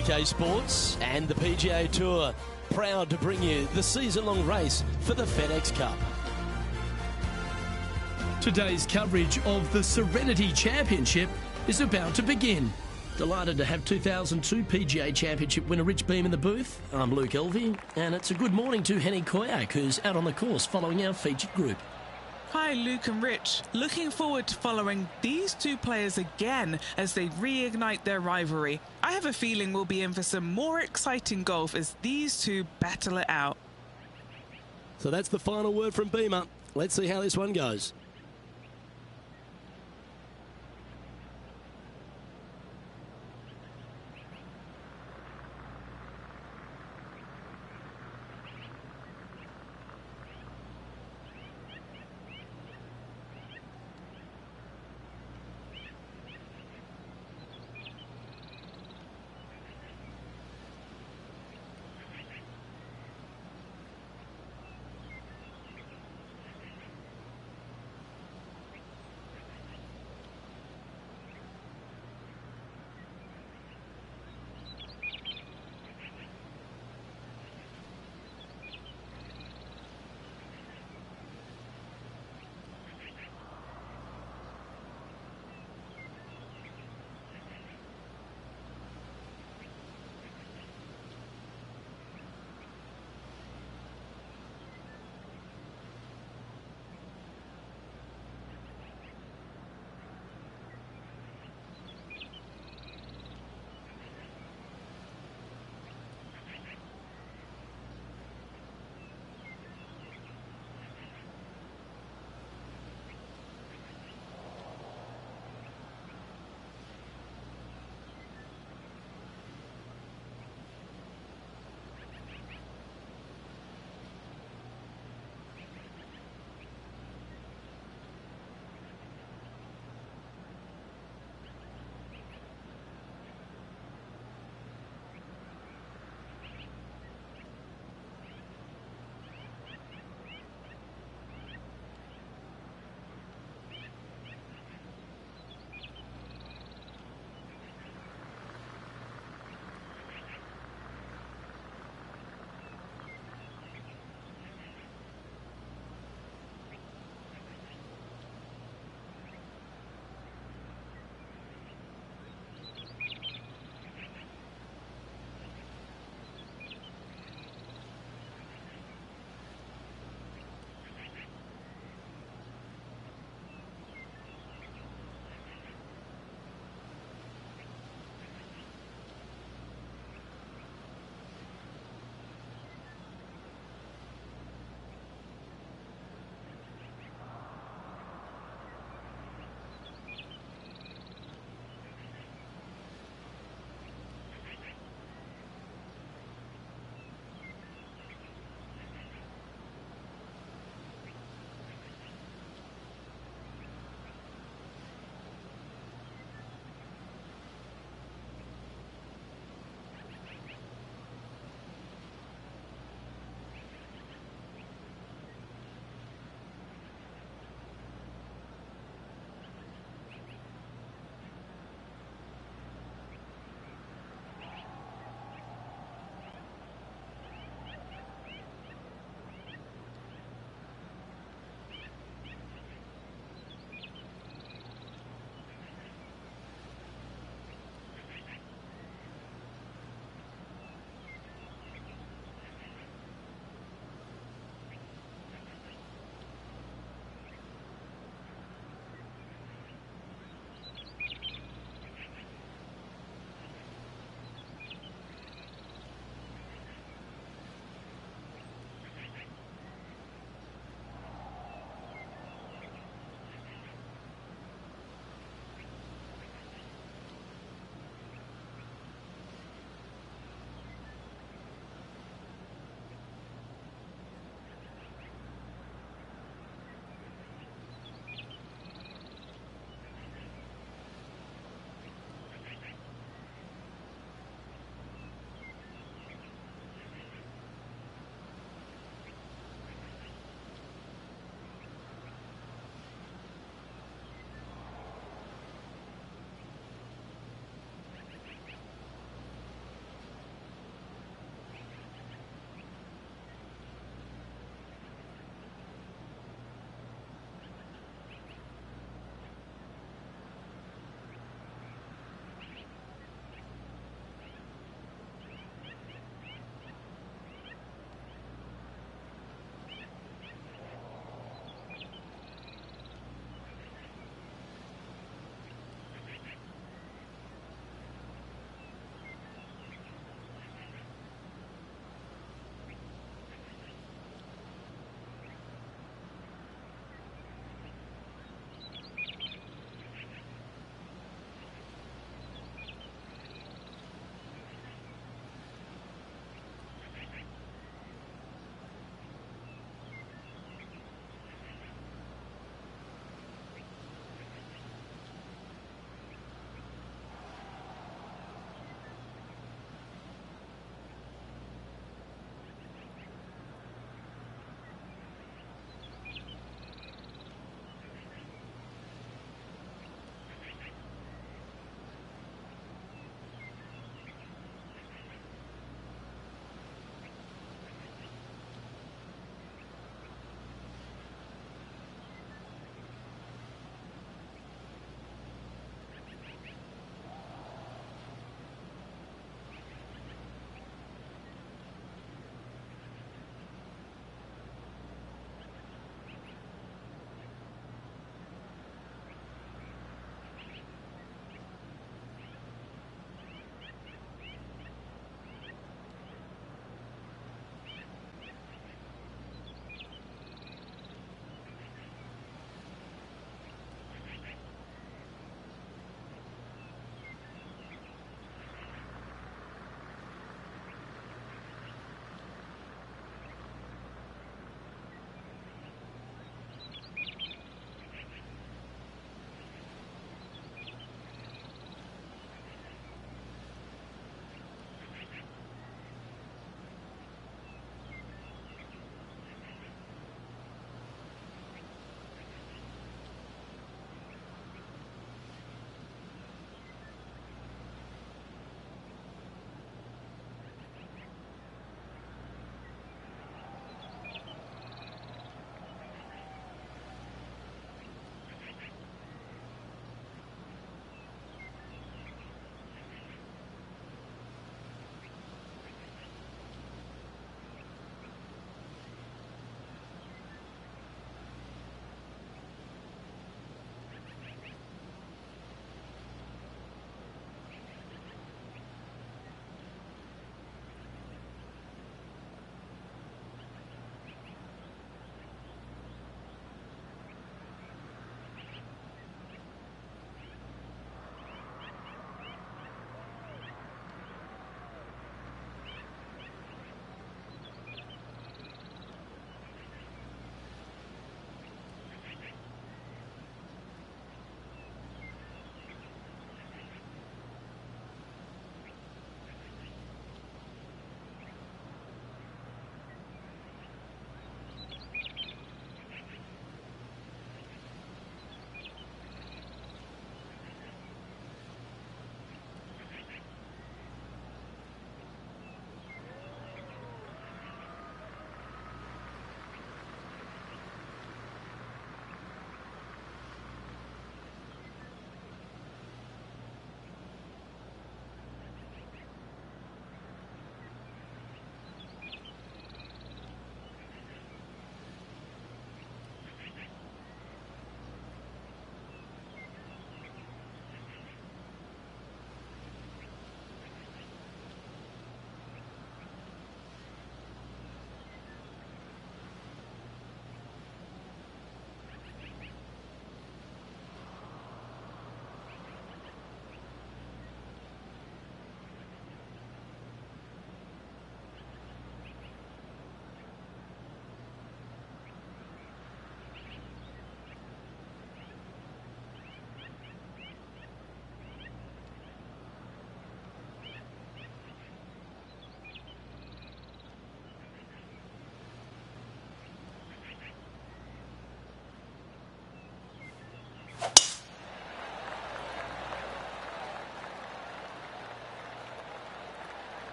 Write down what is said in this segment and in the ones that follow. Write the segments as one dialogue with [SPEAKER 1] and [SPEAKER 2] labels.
[SPEAKER 1] UK Sports and the PGA Tour, proud to bring you the season-long race for the FedEx Cup.
[SPEAKER 2] Today's coverage of the Serenity Championship is about to begin. Delighted to have 2002 PGA Championship winner Rich Beem in the booth. I'm Luke Elvey, and it's a good morning to Henny Koyak, who's out on the course following our featured group.
[SPEAKER 3] Hi, Luke and Rich. Looking forward to following these two players again as they reignite their rivalry. I have a feeling we'll be in for some more exciting golf as these two battle it out.
[SPEAKER 1] So that's the final word from Beamer. Let's see how this one goes.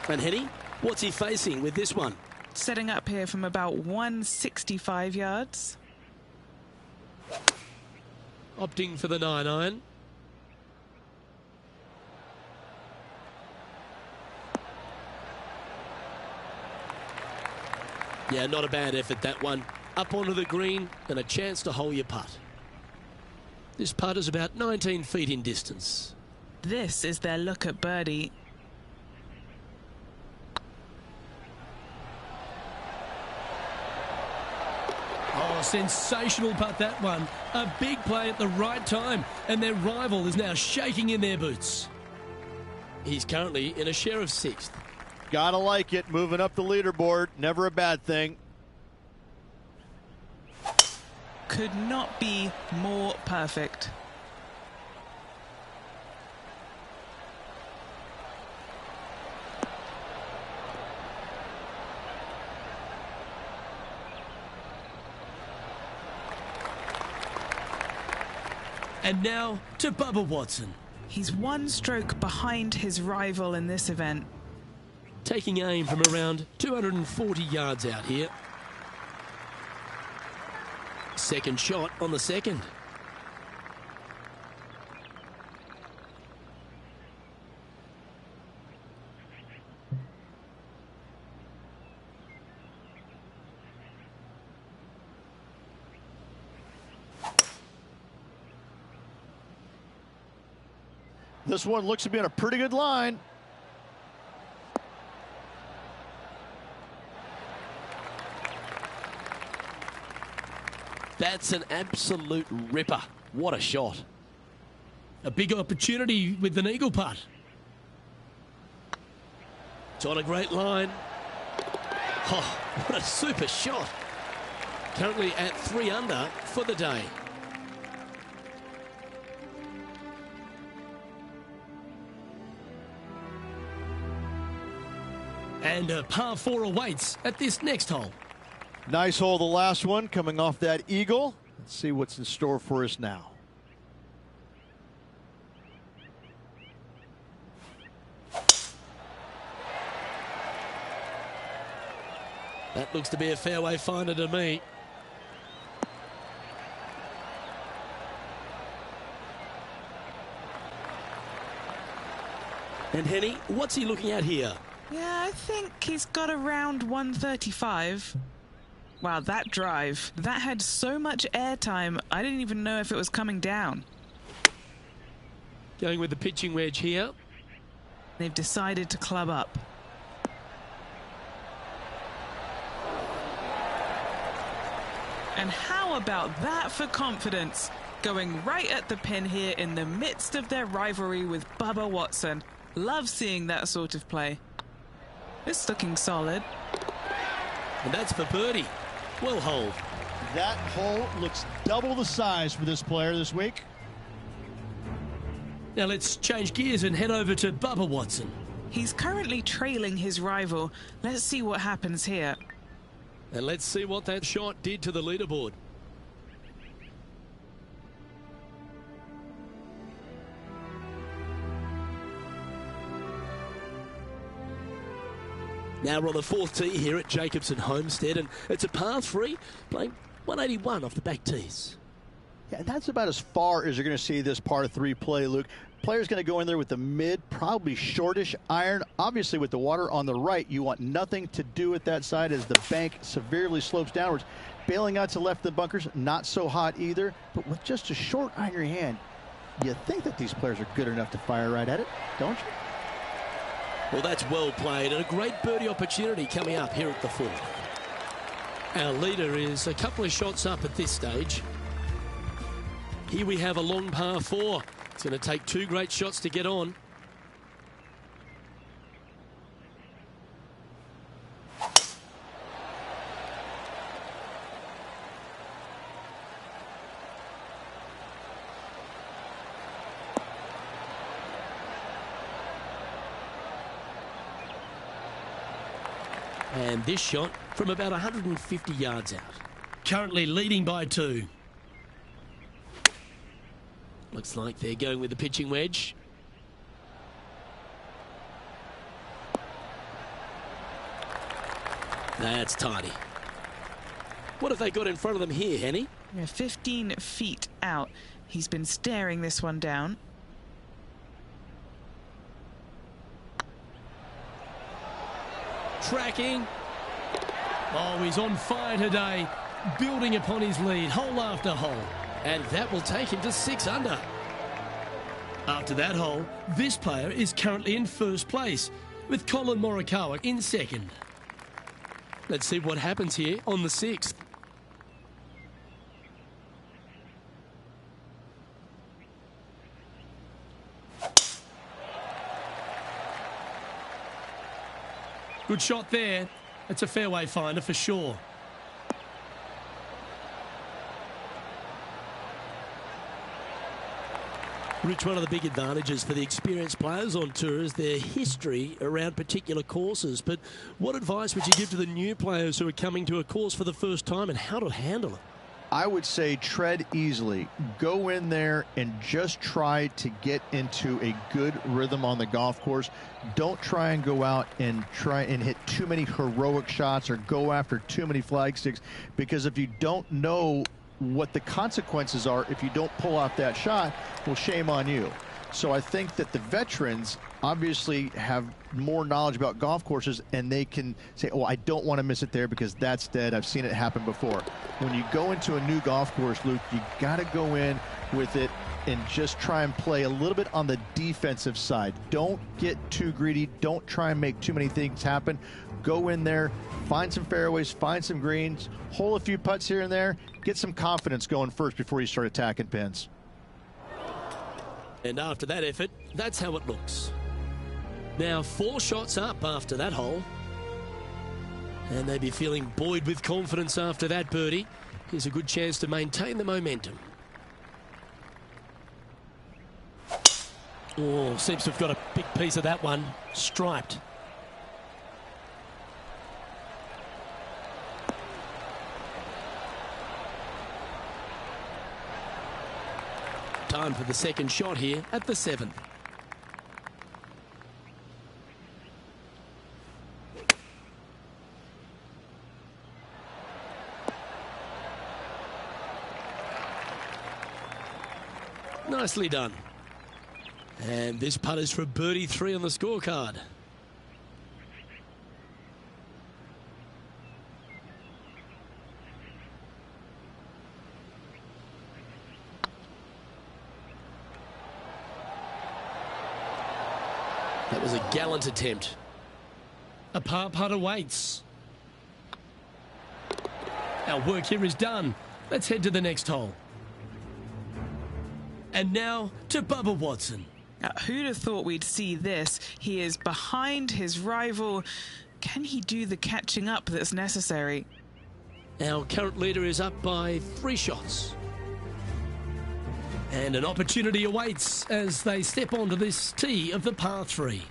[SPEAKER 1] And Henny, what's he facing with this one?
[SPEAKER 3] Setting up here from about 165 yards.
[SPEAKER 2] Opting for the 9-iron.
[SPEAKER 1] Yeah, not a bad effort, that one. Up onto the green and a chance to hole your putt.
[SPEAKER 2] This putt is about 19 feet in distance.
[SPEAKER 3] This is their look at birdie.
[SPEAKER 2] Oh, sensational putt, that one. A big play at the right time, and their rival is now shaking in their boots.
[SPEAKER 1] He's currently in a share of 6th.
[SPEAKER 4] Gotta like it, moving up the leaderboard, never a bad thing.
[SPEAKER 3] Could not be more perfect.
[SPEAKER 2] And now to Bubba Watson.
[SPEAKER 3] He's one stroke behind his rival in this event.
[SPEAKER 2] Taking aim from around 240 yards out here.
[SPEAKER 1] Second shot on the second.
[SPEAKER 4] This one looks to be on a pretty good line.
[SPEAKER 1] That's an absolute ripper. What a shot.
[SPEAKER 2] A big opportunity with an eagle putt.
[SPEAKER 1] It's on a great line. Oh, what a super shot. Currently at 3 under for the day.
[SPEAKER 2] And a par 4 awaits at this next hole.
[SPEAKER 4] Nice hole, the last one, coming off that eagle. Let's see what's in store for us now.
[SPEAKER 1] That looks to be a fairway finder to me. And Henny, what's he looking at here?
[SPEAKER 3] Yeah, I think he's got around 135. Wow, that drive. That had so much airtime, I didn't even know if it was coming down.
[SPEAKER 2] Going with the pitching wedge here.
[SPEAKER 3] They've decided to club up. And how about that for confidence? Going right at the pin here in the midst of their rivalry with Bubba Watson. Love seeing that sort of play. It's looking solid.
[SPEAKER 1] And that's for birdie. Well holed.
[SPEAKER 4] That hole looks double the size for this player this week.
[SPEAKER 2] Now let's change gears and head over to Bubba Watson.
[SPEAKER 3] He's currently trailing his rival. Let's see what happens here.
[SPEAKER 1] And let's see what that shot did to the leaderboard. Now we're on the 4th tee here at Jacobson Homestead, and it's a par 3, playing 181 off the back tees.
[SPEAKER 4] Yeah, that's about as far as you're going to see this par 3 play, Luke. Player's going to go in there with the mid, probably shortish iron. Obviously, with the water on the right, you want nothing to do with that side as the bank severely slopes downwards. Bailing out to left of the bunkers, not so hot either. But with just a short iron in your hand, you think that these players are good enough to fire right at it, don't you?
[SPEAKER 1] Well, that's well played, and a great birdie opportunity coming up here at the 4th.
[SPEAKER 2] Our leader is a couple of shots up at this stage.
[SPEAKER 1] Here we have a long par 4. It's going to take 2 great shots to get on. And this shot from about 150 yards out.
[SPEAKER 2] Currently leading by 2.
[SPEAKER 1] Looks like they're going with the pitching wedge. That's tidy. What have they got in front of them here, Henny?
[SPEAKER 3] 15 feet out. He's been staring this one down.
[SPEAKER 2] Tracking. Oh, he's on fire today. Building upon his lead, hole after hole.
[SPEAKER 1] And that will take him to 6 under.
[SPEAKER 2] After that hole, this player is currently in first place, with Colin Morikawa in second.
[SPEAKER 1] Let's see what happens here on the 6th.
[SPEAKER 2] Good shot there. It's a fairway finder for sure.
[SPEAKER 1] Rich, one of the big advantages for the experienced players on tour is their history around particular courses. But what advice would you give to the new players who are coming to a course for the first time and how to handle it?
[SPEAKER 4] I would say tread easily. Go in there and just try to get into a good rhythm on the golf course. Don't try and go out and try and hit too many heroic shots or go after too many flag sticks, because if you don't know what the consequences are if you don't pull off that shot, well, shame on you. So I think that the veterans obviously have more knowledge about golf courses, and they can say, oh, I don't want to miss it there because that's dead. I've seen it happen before. When you go into a new golf course, Luke, you got to go in with it and just try and play a little bit on the defensive side. Don't get too greedy. Don't try and make too many things happen. Go in there, find some fairways, find some greens, hole a few putts here and there, get some confidence going first before you start attacking pins.
[SPEAKER 1] And after that effort, that's how it looks. Now 4 shots up after that hole. And they'd be feeling buoyed with confidence after that birdie. Here's a good chance to maintain the momentum. Oh, seems to have got a big piece of that one. Striped. Time for the second shot here at the 7th. Nicely done. And this putt is for birdie 3 on the scorecard. That was a gallant attempt.
[SPEAKER 2] A par putt awaits. Our work here is done. Let's head to the next hole. And now to Bubba Watson.
[SPEAKER 3] Who'd have thought we'd see this? He is behind his rival. Can he do the catching up that's necessary?
[SPEAKER 1] Our current leader is up by 3 shots.
[SPEAKER 2] And an opportunity awaits as they step onto this tee of the par 3.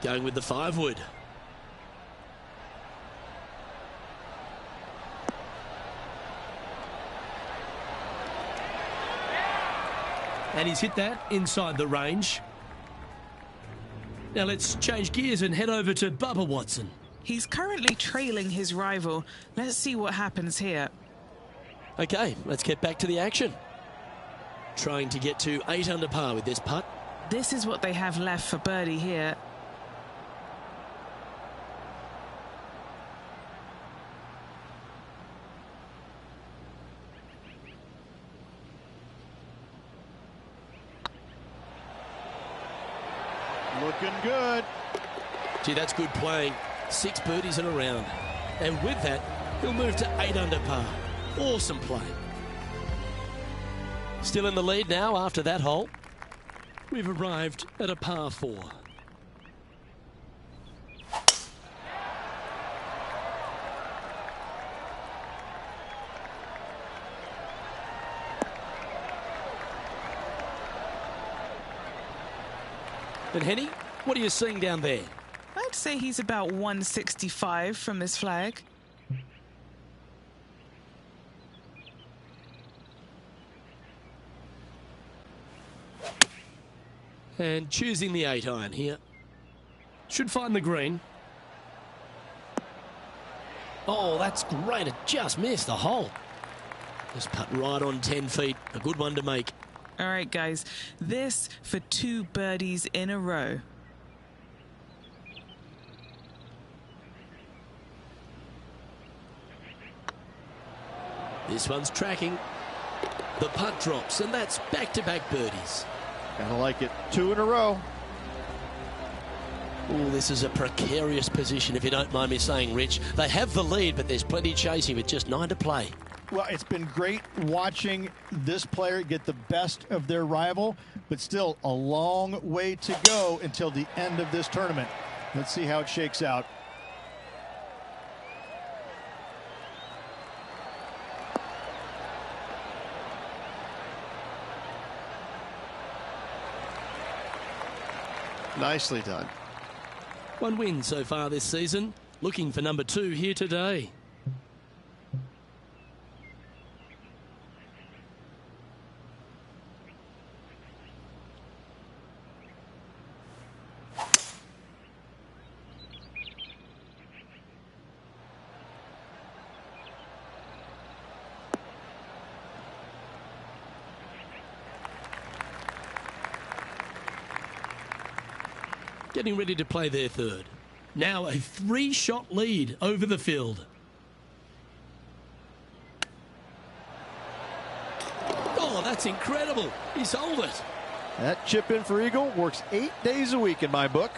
[SPEAKER 1] Going with the 5-wood.
[SPEAKER 2] And he's hit that inside the range. Now let's change gears and head over to Bubba Watson.
[SPEAKER 3] He's currently trailing his rival. Let's see what happens here.
[SPEAKER 1] Okay, let's get back to the action. Trying to get to 8 under par with this putt.
[SPEAKER 3] This is what they have left for birdie here.
[SPEAKER 4] Looking good.
[SPEAKER 1] Gee, that's good playing. 6 birdies in a round. And with that, he'll move to 8 under par. Awesome play. Still in the lead now after that hole. We've arrived at a par 4. And Henny, what are you seeing down there?
[SPEAKER 3] I'd say he's about 165 from this flag.
[SPEAKER 1] And choosing the 8-iron here.
[SPEAKER 2] Should find the green.
[SPEAKER 1] Oh, that's great. It just missed the hole. Just putt right on 10 feet. A good one to make.
[SPEAKER 3] All right, guys. This for 2 birdies in a row.
[SPEAKER 1] This one's tracking. The putt drops, and that's back-to-back birdies.
[SPEAKER 4] Kinda like it. 2 in a row.
[SPEAKER 1] Oh, this is a precarious position, if you don't mind me saying, Rich. They have the lead, but there's plenty chasing with just 9 to play.
[SPEAKER 4] Well, it's been great watching this player get the best of their rival, but still a long way to go until the end of this tournament. Let's see how it shakes out. Nicely done.
[SPEAKER 1] 1 win so far this season. Looking for number 2 here today. Getting ready to play their 3rd.
[SPEAKER 2] Now a 3-shot lead over the field.
[SPEAKER 1] Oh, that's incredible. He sold it.
[SPEAKER 4] That chip in for Eagle works 8 days a week in my book.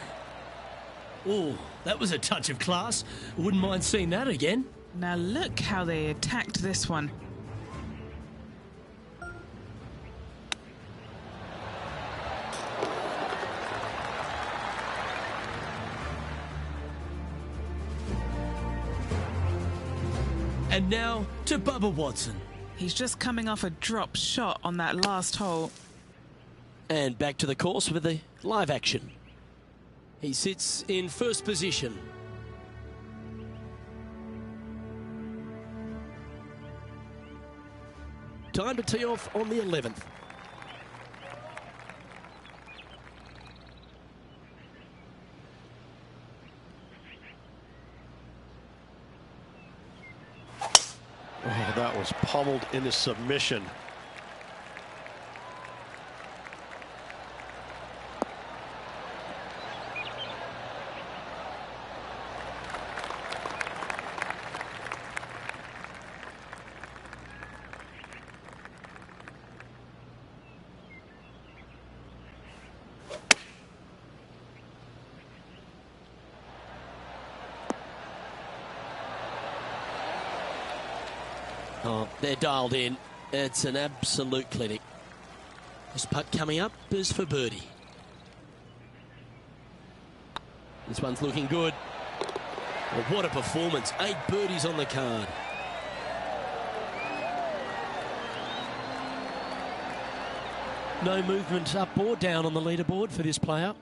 [SPEAKER 2] Oh, that was a touch of class. Wouldn't mind seeing that again.
[SPEAKER 3] Now look how they attacked this one.
[SPEAKER 2] And now to Bubba Watson.
[SPEAKER 3] He's just coming off a drop shot on that last hole.
[SPEAKER 1] And back to the course with the live action. He sits in first position. Time to tee off on the 11th.
[SPEAKER 5] Oh, that was pummeled into submission.
[SPEAKER 1] Oh, they're dialed in. It's an absolute clinic. This putt coming up is for birdie. This one's looking good. Well, what a performance. 8 birdies on the card. No movement up or down on the leaderboard for this player.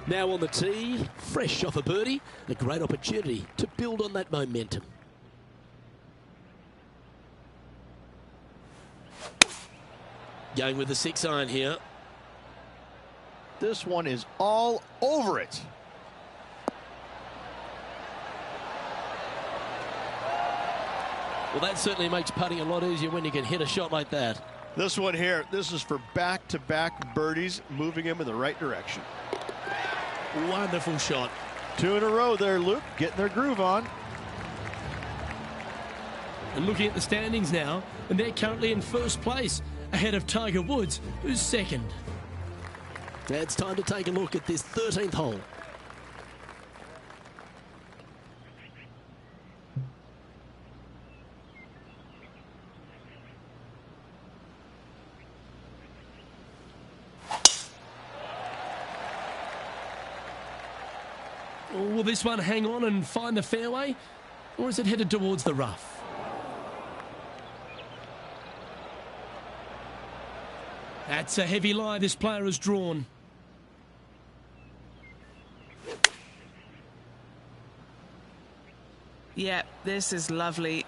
[SPEAKER 1] Now on the tee, fresh off a birdie, a great opportunity to build on that momentum. Going with the 6-iron here.
[SPEAKER 4] This one is all over it.
[SPEAKER 1] Well, that certainly makes putting a lot easier when you can hit a shot like that.
[SPEAKER 5] This one here, this is for back-to-back birdies, moving him in the right direction.
[SPEAKER 1] Wonderful shot.
[SPEAKER 4] 2 in a row there, Luke, getting their groove on.
[SPEAKER 2] And looking at the standings now, and they're currently in first place, ahead of Tiger Woods, who's second.
[SPEAKER 1] Now it's time to take a look at this 13th hole.
[SPEAKER 2] Will this one hang on and find the fairway, or is it headed towards the rough? That's a heavy lie this player has drawn.
[SPEAKER 3] Yeah, this is lovely.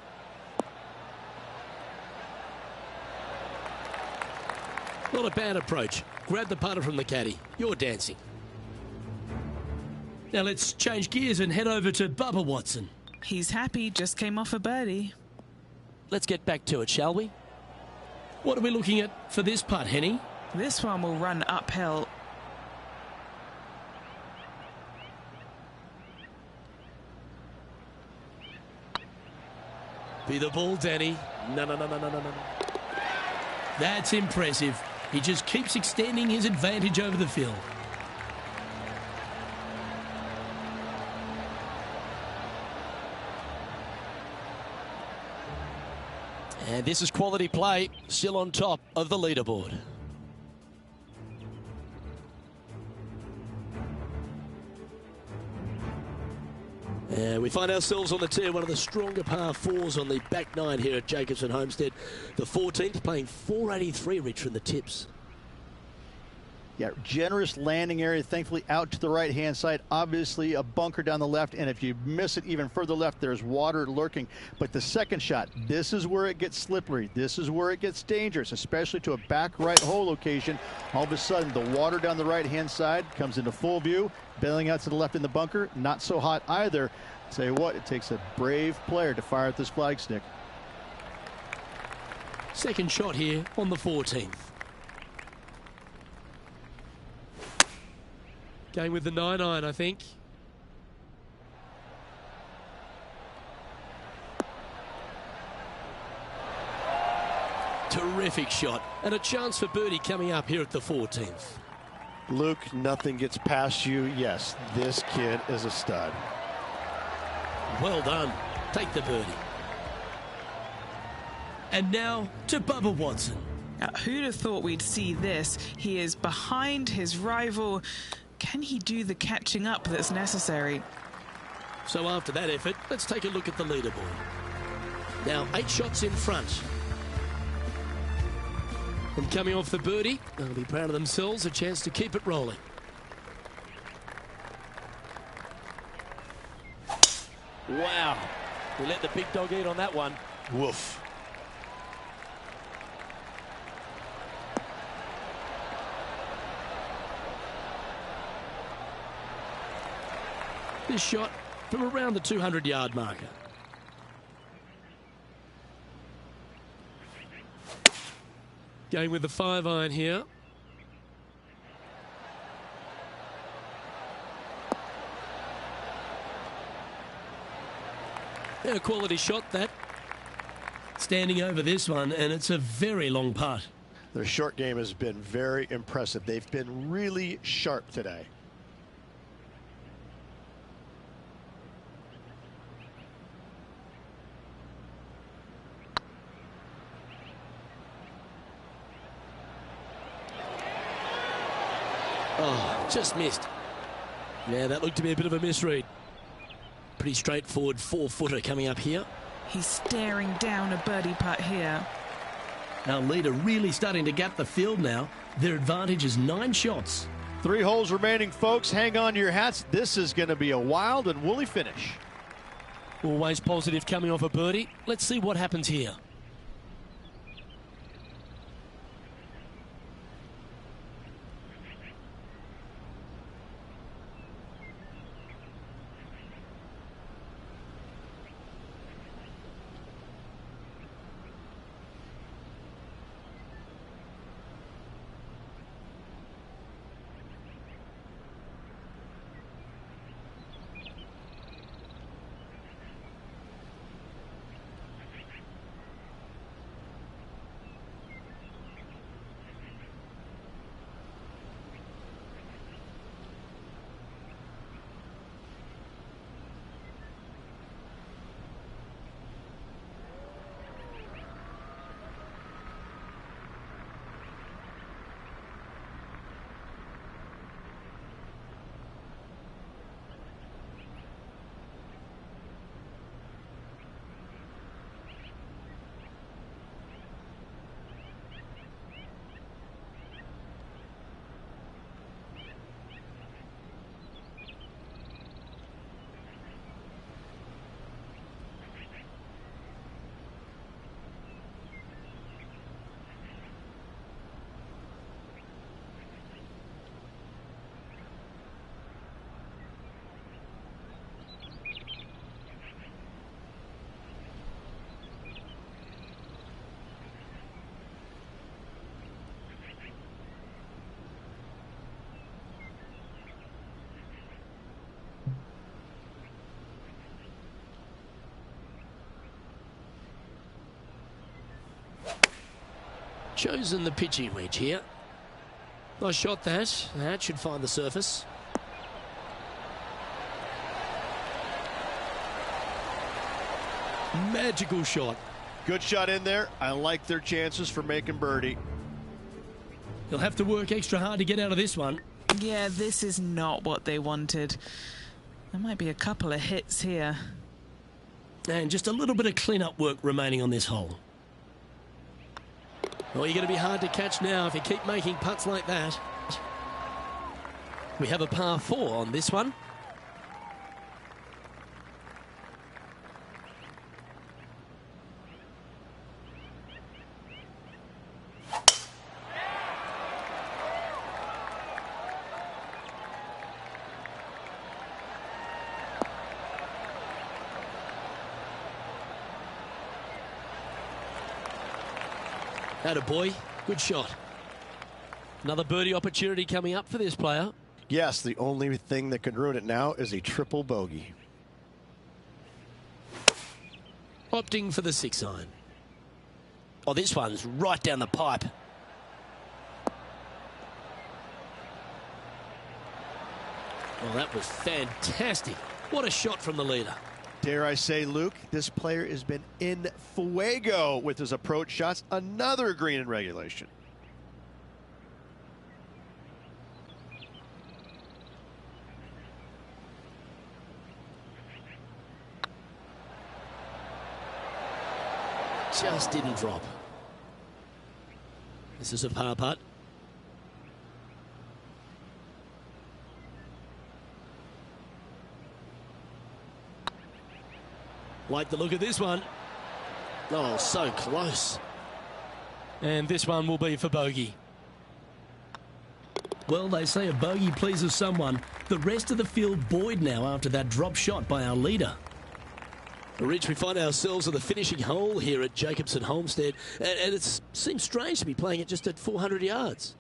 [SPEAKER 1] Not a bad approach. Grab the putter from the caddy. You're dancing.
[SPEAKER 2] Now let's change gears and head over to Bubba Watson.
[SPEAKER 3] He's happy, just came off a birdie.
[SPEAKER 1] Let's get back to it, shall we?
[SPEAKER 2] What are we looking at for this putt, Henny?
[SPEAKER 3] This one will run uphill.
[SPEAKER 1] Be the ball, Danny. No.
[SPEAKER 2] That's impressive. He just keeps extending his advantage over the field.
[SPEAKER 1] And this is quality play, still on top of the leaderboard. We find ourselves on the tee, one of the stronger par 4s on the back 9 here at Jacobson Homestead. The 14th playing 483, Rich, from the tips.
[SPEAKER 4] Yeah, generous landing area, thankfully out to the right-hand side. Obviously a bunker down the left, and if you miss it even further left, there's water lurking. But the second shot, this is where it gets slippery. This is where it gets dangerous, especially to a back right hole location. All of a sudden, the water down the right-hand side comes into full view. Bailing out to the left in the bunker, not so hot either. Tell you what, it takes a brave player to fire at this flagstick.
[SPEAKER 1] Second shot here on the 14th. Going with the 9-iron, I think. Terrific shot. And a chance for birdie coming up here at the 14th.
[SPEAKER 5] Luke, nothing gets past you. Yes, this kid is a stud.
[SPEAKER 1] Well done. Take the birdie.
[SPEAKER 2] And now to Bubba Watson.
[SPEAKER 3] Now, who'd have thought we'd see this? He is behind his rival. Can he do the catching up that's necessary?
[SPEAKER 1] So after that effort, let's take a look at the leaderboard. Now 8 shots in front. And coming off the birdie, they'll be proud of themselves, a chance to keep it rolling. Wow. We let the big dog eat on that one.
[SPEAKER 5] Woof.
[SPEAKER 1] This shot from around the 200-yard marker. Going with the 5-iron here. And a quality shot, that.
[SPEAKER 2] Standing over this one, and it's a very long putt.
[SPEAKER 5] Their short game has been very impressive. They've been really sharp today.
[SPEAKER 1] Oh, just missed. Yeah, that looked to be a bit of a misread. Pretty straightforward 4-footer coming up here.
[SPEAKER 3] He's staring down a birdie putt here.
[SPEAKER 2] Our leader really starting to gap the field now. Their advantage is 9 shots.
[SPEAKER 5] 3 holes remaining, folks. Hang on to your hats. This is going to be a wild and woolly finish.
[SPEAKER 1] Always positive coming off a birdie. Let's see what happens here. Chosen the pitching wedge here. Nice shot that. That should find the surface. Magical shot.
[SPEAKER 5] Good shot in there. I like their chances for making birdie.
[SPEAKER 2] He'll have to work extra hard to get out of this one.
[SPEAKER 3] Yeah, this is not what they wanted. There might be a couple of hits here.
[SPEAKER 2] And just a little bit of clean-up work remaining on this hole.
[SPEAKER 1] Well, you're going to be hard to catch now if you keep making putts like that. We have a par 4 on this one. Attaboy, good shot. Another birdie opportunity coming up for this player.
[SPEAKER 5] Yes, the only thing that could ruin it now is a triple bogey.
[SPEAKER 1] Opting for the 6-iron. Oh, this one's right down the pipe. Oh, that was fantastic. What a shot from the leader.
[SPEAKER 5] Dare I say, Luke, this player has been in fuego with his approach shots. Another green in regulation.
[SPEAKER 1] Just didn't drop. This is a par putt. Like the look of this one. Oh, so close. And this one will be for bogey.
[SPEAKER 2] Well, they say a bogey pleases someone. The rest of the field buoyed now after that drop shot by our leader.
[SPEAKER 1] Rich, we find ourselves at the finishing hole here at Jacobson Homestead, and it seems strange to be playing it just at 400 yards.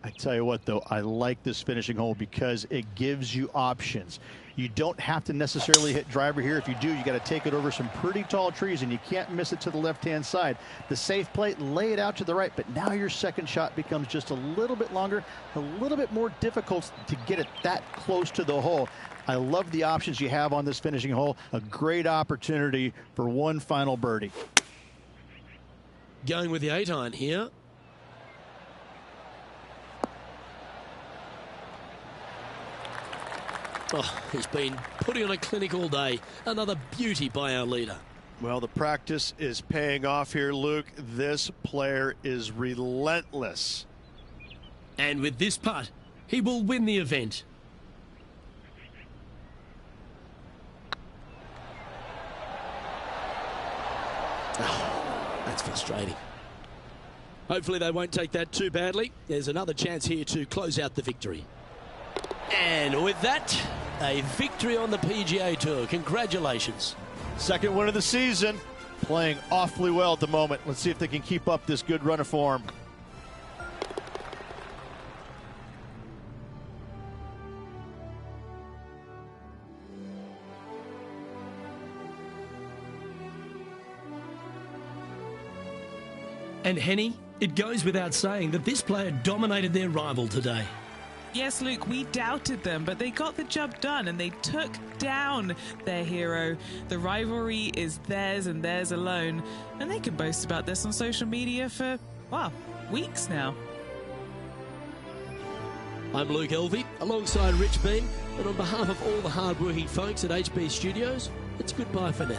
[SPEAKER 4] I tell you what, though, I like this finishing hole because it gives you options. You don't have to necessarily hit driver here. If you do, you got to take it over some pretty tall trees, and you can't miss it to the left-hand side. The safe play, lay it out to the right, but now your second shot becomes just a little bit longer, a little bit more difficult to get it that close to the hole. I love the options you have on this finishing hole. A great opportunity for one final birdie.
[SPEAKER 1] Going with the 8-iron here. Oh, he's been putting on a clinic all day. Another beauty by our leader.
[SPEAKER 5] Well, the practice is paying off here, Luke. This player is relentless.
[SPEAKER 2] And with this putt, he will win the event.
[SPEAKER 1] Oh, that's frustrating. Hopefully they won't take that too badly. There's another chance here to close out the victory. And with that, a victory on the PGA Tour. Congratulations.
[SPEAKER 5] Second win of the season. Playing awfully well at the moment. Let's see if they can keep up this good run of form.
[SPEAKER 2] And Henny, it goes without saying that this player dominated their rival today.
[SPEAKER 3] Yes, Luke, we doubted them, but they got the job done and they took down their hero. The rivalry is theirs and theirs alone, and they can boast about this on social media for, well, weeks now.
[SPEAKER 1] I'm Luke Elvey, alongside Rich Beam, and on behalf of all the hard-working folks at HB Studios, it's goodbye for now.